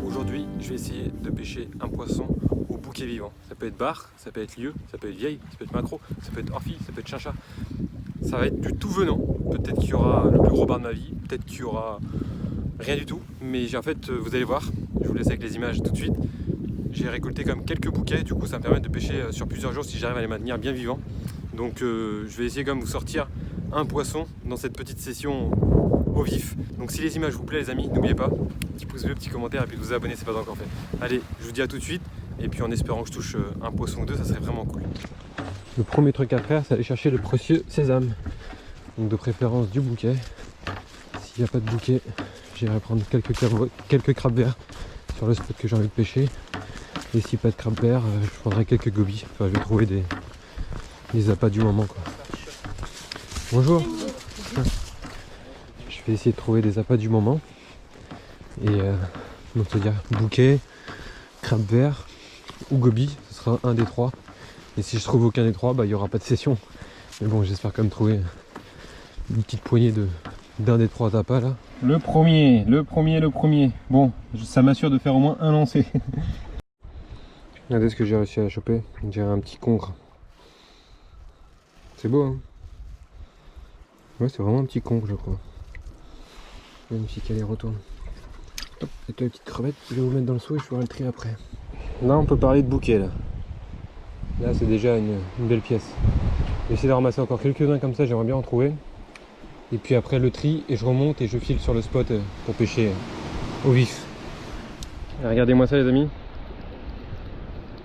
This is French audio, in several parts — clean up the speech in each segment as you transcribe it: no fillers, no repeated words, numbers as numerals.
Aujourd'hui, je vais essayer de pêcher un poisson au bouquet vivant. Ça peut être bar, ça peut être lieu, ça peut être vieille, ça peut être macro, ça peut être orphi, ça peut être chincha. Ça va être du tout venant. Peut-être qu'il y aura le plus gros bar de ma vie, peut-être qu'il y aura rien du tout. Mais en fait, vous allez voir, je vous laisse avec les images tout de suite. J'ai récolté comme quelques bouquets, du coup ça me permet de pêcher sur plusieurs jours si j'arrive à les maintenir bien vivants. Donc je vais essayer comme vous sortir un poisson dans cette petite session au vif. Donc si les images vous plaisent les amis, n'oubliez pas, petit pouce bleu, petit commentaire et puis de vous abonner, c'est pas encore fait. Allez, je vous dis à tout de suite et puis en espérant que je touche un poisson ou deux, ça serait vraiment cool. Le premier truc à faire, c'est aller chercher le précieux sésame. Donc de préférence du bouquet. S'il n'y a pas de bouquet, j'irai prendre quelques crabes verts sur le spot que j'ai envie de pêcher. Et si pas de crabes verts, je prendrai quelques gobies. Enfin, je vais trouver des appâts du moment quoi. Bonjour. Je vais essayer de trouver des appâts du moment. Et donc c'est-à-dire bouquet, crabe vert ou gobies, ce sera un des trois. Et si je trouve aucun des trois, bah il n'y aura pas de session. Mais bon, j'espère quand même trouver une petite poignée d'un des trois appâts là. Le premier. Bon, ça m'assure de faire au moins un lancer. Regardez ce que j'ai réussi à choper. On dirait un petit congre. C'est beau hein. Ouais, c'est vraiment un petit congre je crois. Magnifique, allez retourne. Hop, et toi, la petite crevette, je vais vous mettre dans le seau et je ferai le tri après. Là on peut parler de bouquet là. Là c'est déjà une belle pièce. Je vais essayer de ramasser encore quelques-uns comme ça, j'aimerais bien en trouver. Et puis après le tri et je remonte et je file sur le spot pour pêcher au vif. Regardez-moi ça les amis.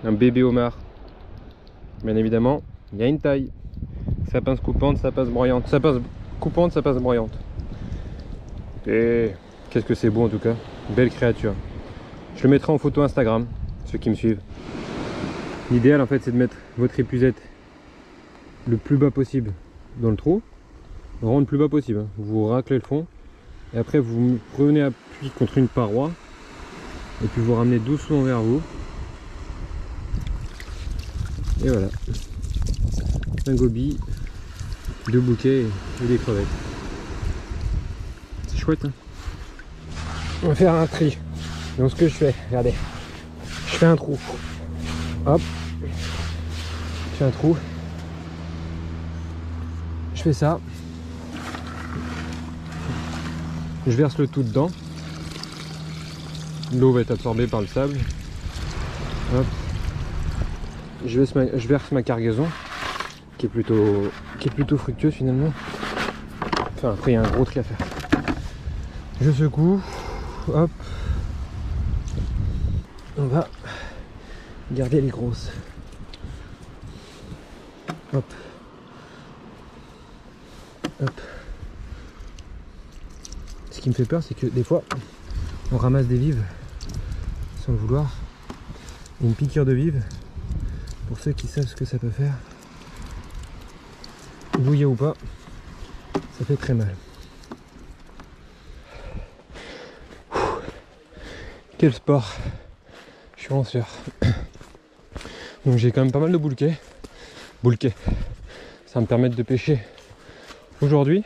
Un bébé homard. Bien évidemment, il y a une taille. Ça pince coupante, ça passe broyante. Ça passe coupante, ça passe broyante. Et qu'est-ce que c'est beau en tout cas. Belle créature. Je le mettrai en photo Instagram, ceux qui me suivent. L'idéal en fait c'est de mettre votre épuisette le plus bas possible dans le trou. Vraiment le plus bas possible. Vous raclez le fond. Et après vous prenez appui contre une paroi. Et puis vous ramenez doucement vers vous. Et voilà. Un goby, deux bouquets et des crevettes. C'est chouette hein. On va faire un tri. Donc ce que je fais, regardez. Je fais un trou. Hop. Je fais un trou. Je fais ça. Je verse le tout dedans. L'eau va être absorbée par le sable. Hop. Je verse ma cargaison qui est plutôt fructueuse finalement. Enfin après il y a un gros tri à faire. Je secoue. Hop. On va garder les grosses. Hop. Hop. Ce qui me fait peur c'est que des fois on ramasse des vives sans le vouloir. Une piqûre de vive, pour ceux qui savent ce que ça peut faire, douillet ou pas, ça fait très mal. Quel sport, je suis en sueur. Donc j'ai quand même pas mal de bouquets. Ça va me permettre de pêcher aujourd'hui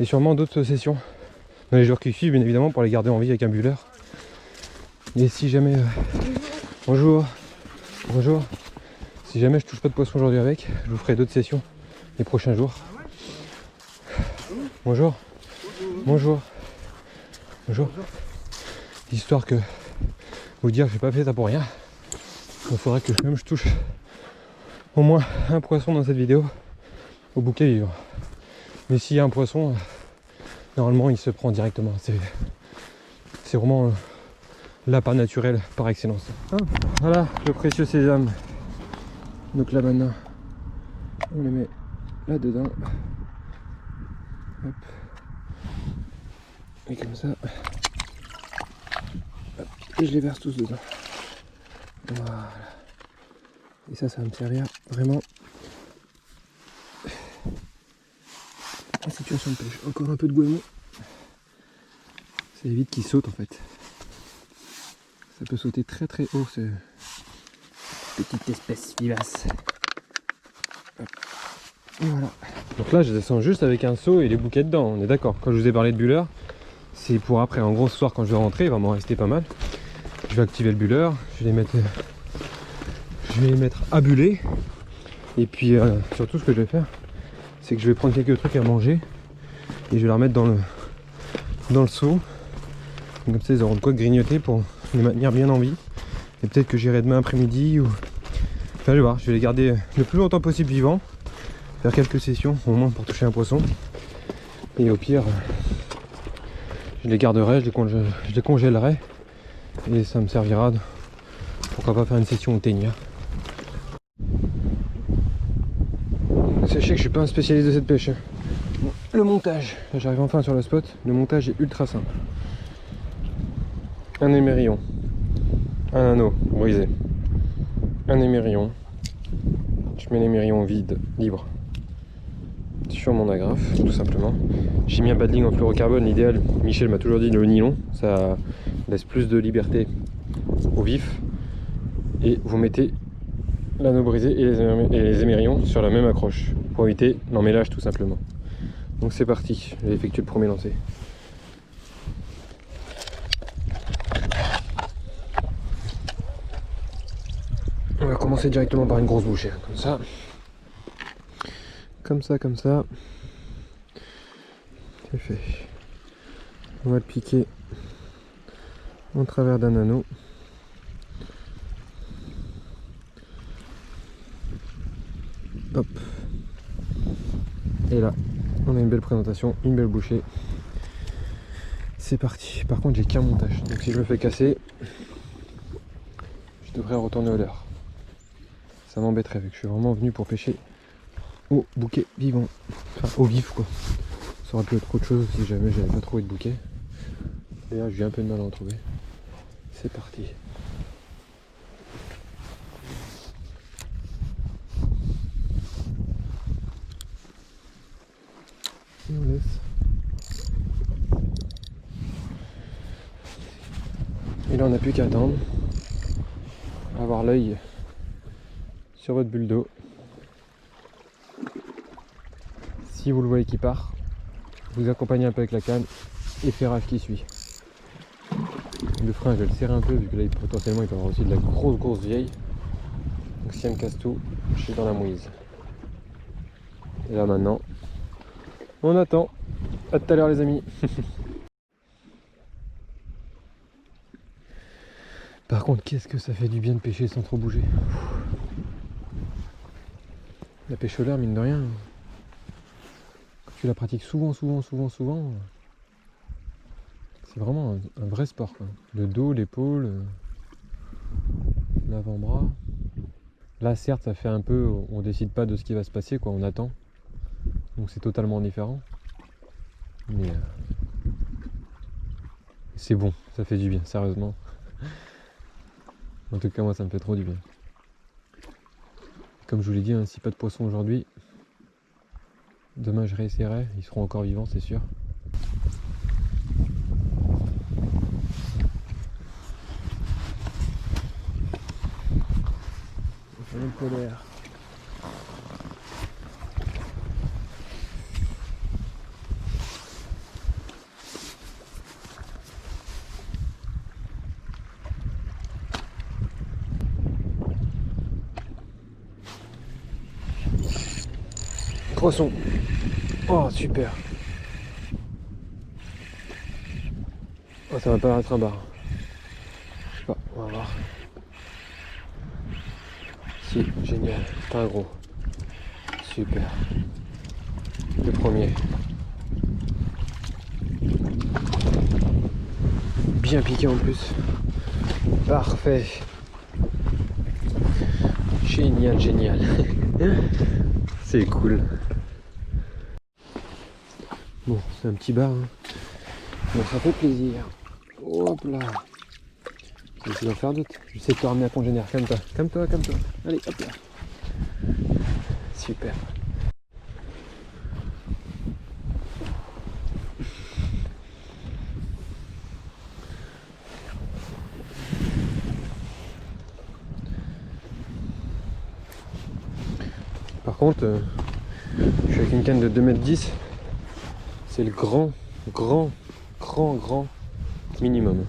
et sûrement d'autres sessions dans les jours qui suivent, bien évidemment, pour les garder en vie avec un bulleur. Et si jamais bonjour. Si jamais je touche pas de poisson aujourd'hui avec, je vous ferai d'autres sessions les prochains jours. Bonjour. Histoire que vous dire que j'ai pas fait ça pour rien. Il faudrait que même je touche au moins un poisson dans cette vidéo au bouquet vivant. Mais s'il y a un poisson, normalement il se prend directement. C'est vraiment l'appât naturel par excellence. Voilà le précieux sésame. Donc là maintenant, on les met là dedans. Hop. Et comme ça. Hop. Et je les verse tous dedans. Voilà. Et ça va me servir vraiment en situation de pêche. Encore un peu de goémon. Ça évite qu'il saute en fait. Ça peut sauter très très haut ce petite espèce vivace. Hop. Et voilà. Donc là je descends juste avec un seau et les bouquets dedans, on est d'accord. Quand je vous ai parlé de bulleur, c'est pour après. En gros, ce soir, quand je vais rentrer, il va m'en rester pas mal. Je vais activer le bulleur, je vais les mettre à buller. Et puis surtout, ce que je vais faire, c'est que je vais prendre quelques trucs à manger et je vais les remettre dans le seau. Comme ça, ils auront de quoi grignoter pour les maintenir bien en vie. Et peut-être que j'irai demain après-midi ou... Enfin, je vais voir, je vais les garder le plus longtemps possible vivants. Faire quelques sessions, au moins pour toucher un poisson. Et au pire, je les garderai, je les congèlerai. Et ça me servira de... Pourquoi pas faire une session au ténia. Sachez que je suis pas un spécialiste de cette pêche. Bon, le montage, j'arrive enfin sur le spot. Le montage est ultra simple. Un émerillon, un anneau brisé, un émerillon. Je mets l'émerillon vide, libre, sur mon agrafe, tout simplement. J'ai mis un paddling en fluorocarbone. L'idéal, Michel m'a toujours dit, le nylon, ça laisse plus de liberté au vif. Et vous mettez l'anneau brisé et les émerillons sur la même accroche pour éviter l'emmêlage tout simplement. Donc c'est parti, j'ai effectué le premier lancer. On va commencer directement par une grosse bouchée, comme ça. Comme ça. C'est fait. On va le piquer en travers d'un anneau. Hop. Et là, on a une belle présentation, une belle bouchée. C'est parti. Par contre, j'ai qu'un montage. Donc si je me fais casser, je devrais retourner au leurre. Ça m'embêterait vu que je suis vraiment venu pour pêcher au bouquet vivant. Enfin, au vif quoi. Ça aurait pu être autre chose si jamais j'avais pas trouvé de bouquet. D'ailleurs, j'ai eu un peu de mal à en trouver. C'est parti. Et on laisse. Et là, on n'a plus qu'à attendre. Avoir l'œil sur votre bulle d'eau. Si vous le voyez qui part, vous accompagnez un peu avec la canne et ferrage qui suit. Le frein, je vais le serrer un peu vu que là potentiellement il peut y avoir aussi de la grosse vieille. Donc si elle me casse tout, je suis dans la mouise. Et là maintenant, on attend. À tout à l'heure les amis. Par contre, qu'est-ce que ça fait du bien de pêcher sans trop bouger. La pêche au leurre, mine de rien, quand tu la pratiques souvent, c'est vraiment un vrai sport quoi. Le dos, l'épaule, l'avant-bras. Là certes ça fait un peu, on décide pas de ce qui va se passer quoi, on attend. Donc c'est totalement différent. Mais c'est bon, ça fait du bien, sérieusement. En tout cas moi ça me fait trop du bien. Comme je vous l'ai dit, hein, si pas de poisson aujourd'hui, demain je réessayerai, ils seront encore vivants c'est sûr. On fait une polaire. Poisson. Oh super. Oh ça va pas être un bar. Je sais pas, on va voir. Si, génial, c'est un gros. Super. Le premier. Bien piqué en plus. Parfait. Génial. C'est cool. Bon, c'est un petit bar. Hein. Bon, ça fait plaisir. Hop là. Je vais en faire d'autres. Je sais te ramener à congénère. Calme-toi. Allez, hop là. Super. Par contre, je suis avec une canne de 2,10 m. C'est le grand grand minimum.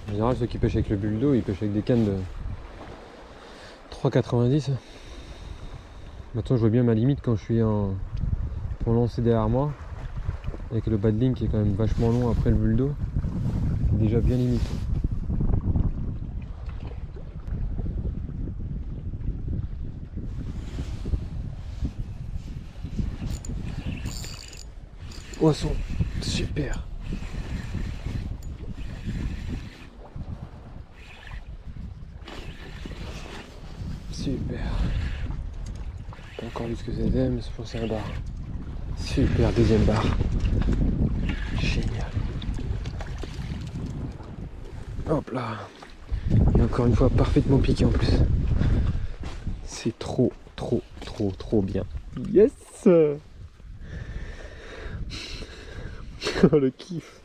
En général, ceux qui pêchent avec le bulle d'eau, ils pêchent avec des cannes de 3,90. Maintenant, je vois bien ma limite quand je suis pour lancer derrière moi. Avec le badling qui est quand même vachement long après le bulle d'eau. C'est déjà bien limite. Poisson, super. Super. Pas encore vu ce que c'était, mais je pense que c'est un bar. Super, deuxième barre. Génial. Hop là. Et encore une fois, parfaitement piqué en plus. C'est trop bien. Yes. Oh, le kiff.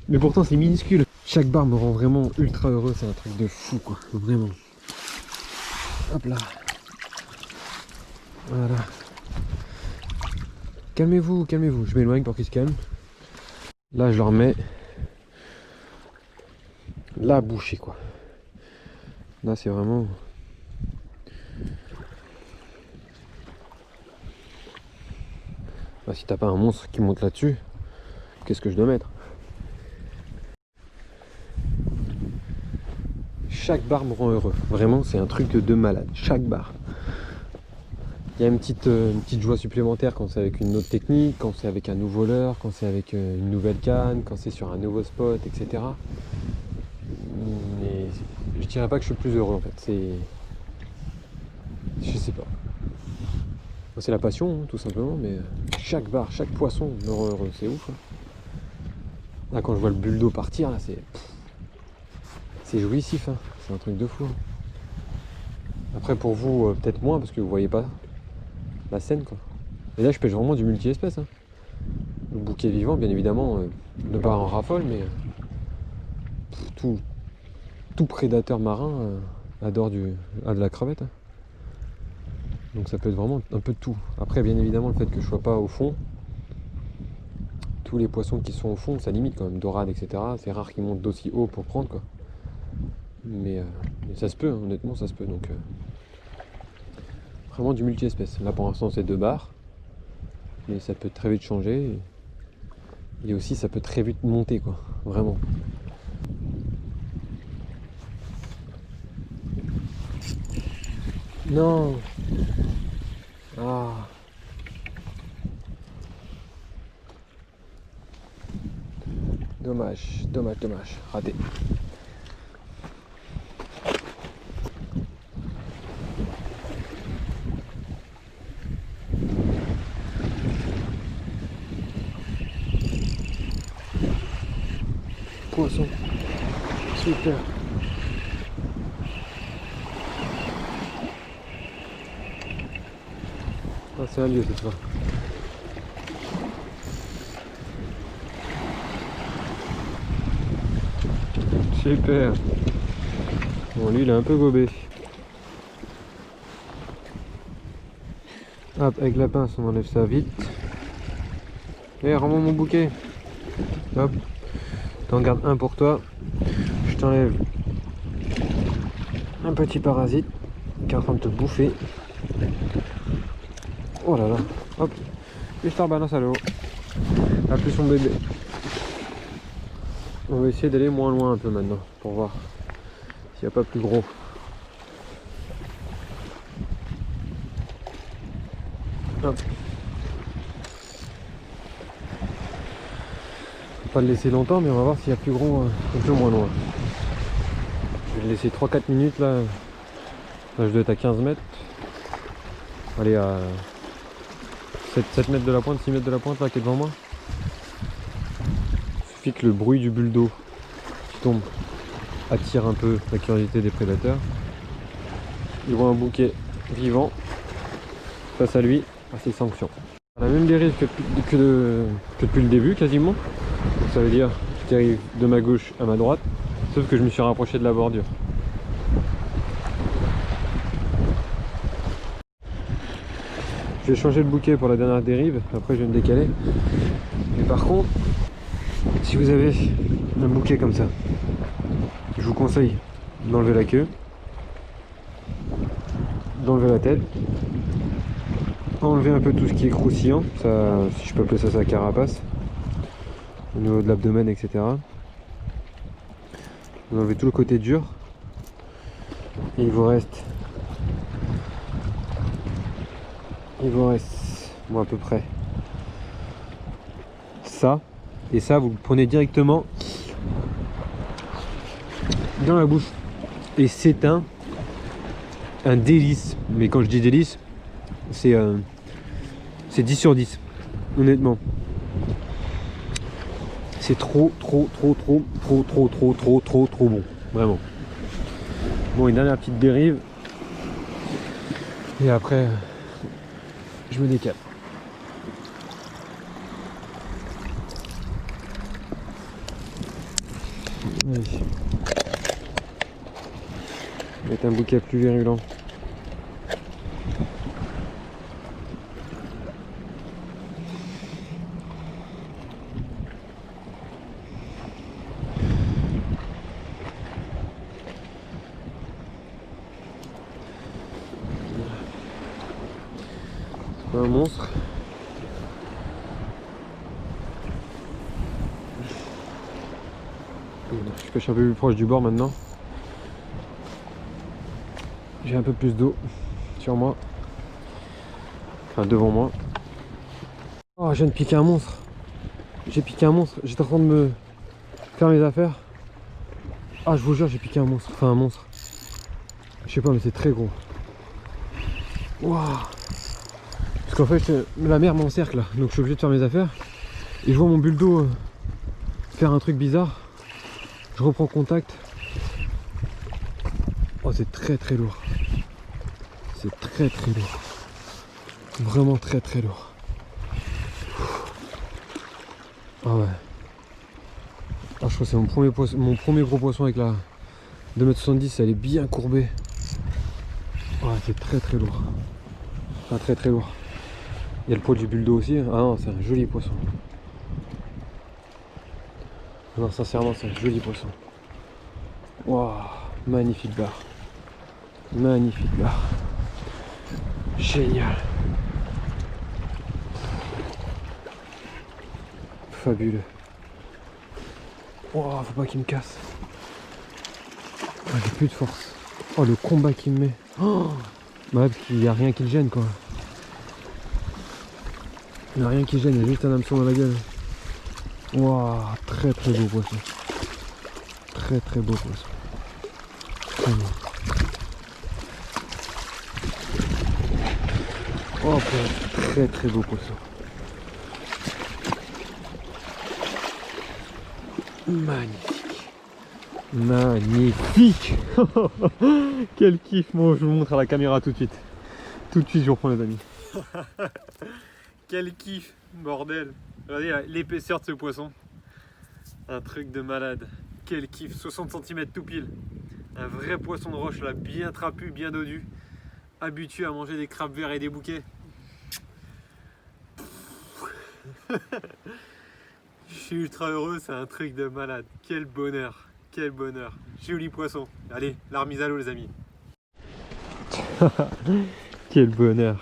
Mais pourtant c'est minuscule. Chaque barre me rend vraiment ultra heureux, c'est un truc de fou quoi, vraiment. Hop là. Voilà. Calmez-vous, calmez-vous. Je m'éloigne pour qu'il se calme. Là je leur mets la bouchée quoi. Là c'est vraiment... Bah, si t'as pas un monstre qui monte là-dessus, qu'est-ce que je dois mettre? Chaque barre me rend heureux. Vraiment, c'est un truc de malade. Chaque barre. Il y a une petite joie supplémentaire quand c'est avec une autre technique, quand c'est avec un nouveau leurre, quand c'est avec une nouvelle canne, quand c'est sur un nouveau spot, etc. Mais je dirais pas que je suis plus heureux en fait. C'est... Je sais pas. C'est la passion, hein, tout simplement, mais chaque barre, chaque poisson me rend heureux. C'est ouf. Hein. Là, quand je vois le bulle d'eau partir, là, c'est jouissif. Hein. C'est un truc de fou. Hein. Après, pour vous, peut-être moins, parce que vous voyez pas la scène, quoi. Et là, je pêche vraiment du multi-espèce. Hein. Le bouquet vivant, bien évidemment, ne pas en raffole, mais tout prédateur marin adore de la crevette. Hein. Donc ça peut être vraiment un peu de tout. Après, bien évidemment, le fait que je sois pas au fond, tous les poissons qui sont au fond, ça limite quand même, dorade, etc. C'est rare qu'ils montent d'aussi haut pour prendre, quoi. Mais ça se peut, hein, honnêtement, ça se peut. Donc vraiment du multi-espèce. Là, pour l'instant, c'est 2 barres, mais ça peut très vite changer. Et aussi, ça peut très vite monter, quoi. Vraiment. Non. Ah. Dommage, raté. Poisson. Super. Ah, c'est un lieu cette fois. Super. Bon, lui, il est un peu gobé. Hop, avec la pince, on enlève ça vite. Et rends-moi mon bouquet. Hop. T'en gardes un pour toi. Je t'enlève un petit parasite qui est en train de te bouffer. Oh là là. Hop. Et je te rebalance à l'eau. A plus son bébé. On va essayer d'aller moins loin un peu maintenant pour voir s'il n'y a pas plus gros. Hop. Faut pas le laisser longtemps, mais on va voir s'il y a plus gros un peu moins loin. Je vais le laisser 3-4 minutes là. Là je dois être à 15 mètres. Allez à 7 mètres de la pointe, 6 mètres de la pointe là qui est devant moi. Il suffit que le bruit du bulle d'eau qui tombe attire un peu la curiosité des prédateurs. Ils voient un bouquet vivant face à lui, à ses sanctions. On a même des risques que depuis le début quasiment. Donc ça veut dire que tu arrives de ma gauche à ma droite. Sauf que je me suis rapproché de la bordure. Je vais changer le bouquet pour la dernière dérive, après je vais me décaler. Mais par contre, si vous avez un bouquet comme ça, je vous conseille d'enlever la queue, d'enlever la tête, enlever un peu tout ce qui est croustillant, ça, si je peux appeler ça sa carapace, au niveau de l'abdomen, etc. Vous enlevez tout le côté dur, et il vous reste, bon, à peu près ça, et ça vous le prenez directement dans la bouche, et c'est un délice. Mais quand je dis délice, c'est 10 sur 10, honnêtement. C'est trop bon, vraiment. Bon, une dernière petite dérive, et après je me décale. Allez. Mettre un bouquet plus virulent. C'est pas un monstre. Je pêche un peu plus proche du bord maintenant. J'ai un peu plus d'eau sur moi. Enfin, devant moi. Oh, je viens de piquer un monstre. J'ai piqué un monstre. J'étais en train de me faire mes affaires. Ah, je vous jure, j'ai piqué un monstre. Enfin, un monstre. Je sais pas, mais c'est très gros. Waouh. Parce qu'en fait, la mer m'encercle là. Donc je suis obligé de faire mes affaires. Et je vois mon buldo faire un truc bizarre. Je reprends contact. Oh, c'est très lourd. C'est très lourd. Vraiment très lourd. Ah ouais. Ah, je crois que c'est mon premier gros poisson avec la 2,70 m. Elle est bien courbée. Ah, c'est très lourd. Enfin, très lourd. Il y a le poids du buldo aussi. Ah non, c'est un joli poisson. Non, sincèrement, c'est un joli poisson. Waouh, magnifique barre. Magnifique barre. Génial. Fabuleux. Waouh, faut pas qu'il me casse. Ah, j'ai plus de force. Oh, le combat qu'il me met. Oh, bah, parce qu'il n'y a rien qui le gêne, quoi. Il n'y a rien qui gêne, il y a juste un hameçon dans la gueule. Waouh, très beau poisson. Très beau poisson. Vraiment. Oh, très beau poisson. Magnifique. Magnifique. Quel kiff. Moi, je vous montre à la caméra tout de suite. Tout de suite, je reprends les amis. Quel kiff, bordel. Regardez l'épaisseur de ce poisson. Un truc de malade. Quel kiff, 60 cm tout pile. Un vrai poisson de roche là, bien trapu, bien dodu. Habitué à manger des crabes verts et des bouquets. Je suis ultra heureux, c'est un truc de malade. Quel bonheur, quel bonheur. Joli poisson. Allez, la remise à l'eau les amis. Quel bonheur.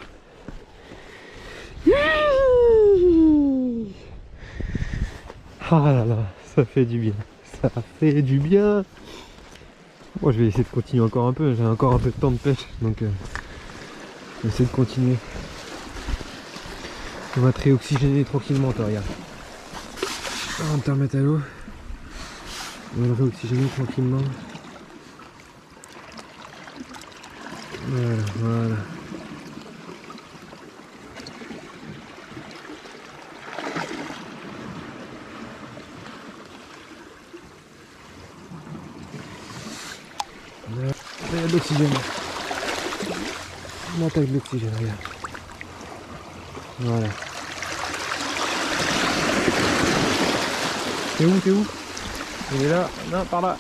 Ah là là, ça fait du bien. Ça fait du bien. Moi, je vais essayer de continuer encore un peu. J'ai encore un peu de temps de pêche, donc je vais essayer de continuer. On va te réoxygéner tranquillement, toi, regarde. On va te remettre à l'eau. On va le réoxygéner tranquillement. Voilà. Il y a de l'oxygène. On attaque de l'oxygène, regarde. Voilà. T'es où? Il est là? Non, par là.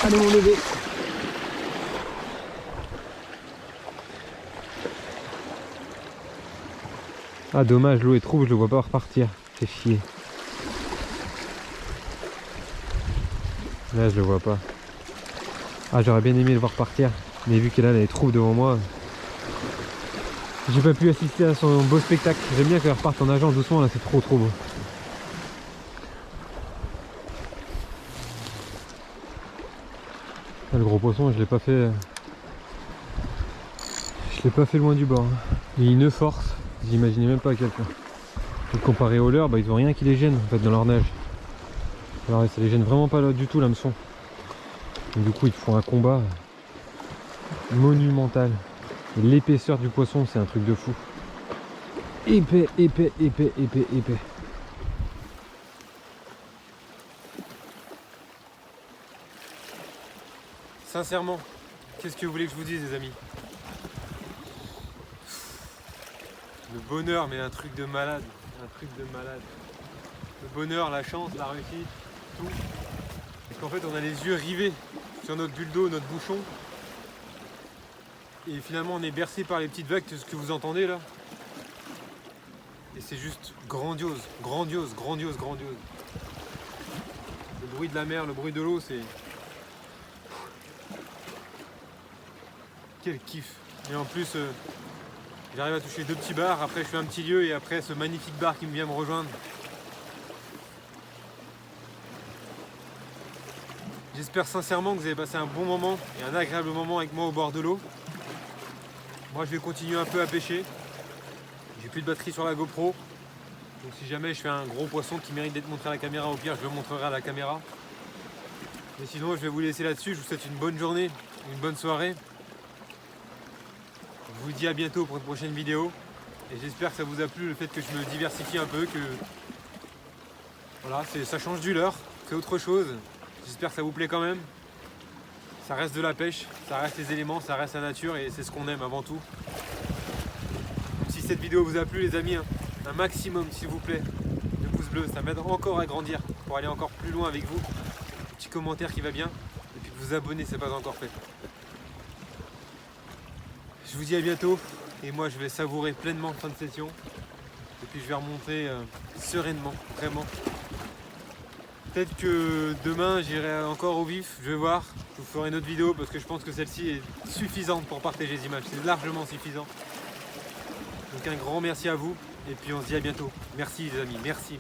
Allez mon bébé. Ah dommage, l'eau est trouble, je le vois pas repartir. C'est chier. Là je le vois pas. Ah j'aurais bien aimé le voir partir. Mais vu qu'elle est trouble devant moi, j'ai pas pu assister à son beau spectacle. J'aime bien qu'elle reparte en nageant doucement, là c'est trop beau. Ah, le gros poisson je l'ai pas fait. Je l'ai pas fait loin du bord. Il a une force, j'imaginais même pas à quel point. Et comparé aux leurs, bah, ils ont rien qui les gêne en fait dans leur nage. Alors ça les gêne vraiment pas là, du tout l'hameçon. Du coup ils font un combat monumental. L'épaisseur du poisson c'est un truc de fou. Épais. Sincèrement, qu'est-ce que vous voulez que je vous dise les amis? Le bonheur, mais un truc de malade. Le bonheur, la chance, la réussite, tout. Parce qu'en fait on a les yeux rivés sur notre bulle d'eau, notre bouchon. Et finalement on est bercé par les petites vagues, ce que vous entendez là. Et c'est juste grandiose. Le bruit de la mer, le bruit de l'eau, c'est... Quel kiff. Et en plus, j'arrive à toucher 2 petits bars, après je fais un petit lieu et après ce magnifique bar qui me vient me rejoindre. J'espère sincèrement que vous avez passé un bon moment et un agréable moment avec moi au bord de l'eau. Moi je vais continuer un peu à pêcher. J'ai plus de batterie sur la GoPro. Donc si jamais je fais un gros poisson qui mérite d'être montré à la caméra, au pire je le montrerai à la caméra. Mais sinon je vais vous laisser là-dessus. Je vous souhaite une bonne journée, une bonne soirée. Je vous dis à bientôt pour une prochaine vidéo. Et j'espère que ça vous a plu le fait que je me diversifie un peu, que voilà, ça change du leurre, c'est autre chose. J'espère que ça vous plaît quand même. Ça reste de la pêche, ça reste les éléments, ça reste la nature et c'est ce qu'on aime avant tout. Donc si cette vidéo vous a plu les amis, un maximum s'il vous plaît de pouces bleus, ça m'aide encore à grandir pour aller encore plus loin avec vous. Un petit commentaire qui va bien et puis vous abonner si ce n'est pas encore fait. Je vous dis à bientôt et moi je vais savourer pleinement fin de session et puis je vais remonter sereinement, vraiment. Peut-être que demain j'irai encore au vif, je vais voir, je vous ferai une autre vidéo parce que je pense que celle-ci est suffisante pour partager les images, c'est largement suffisant. Donc un grand merci à vous et puis on se dit à bientôt. Merci les amis, merci.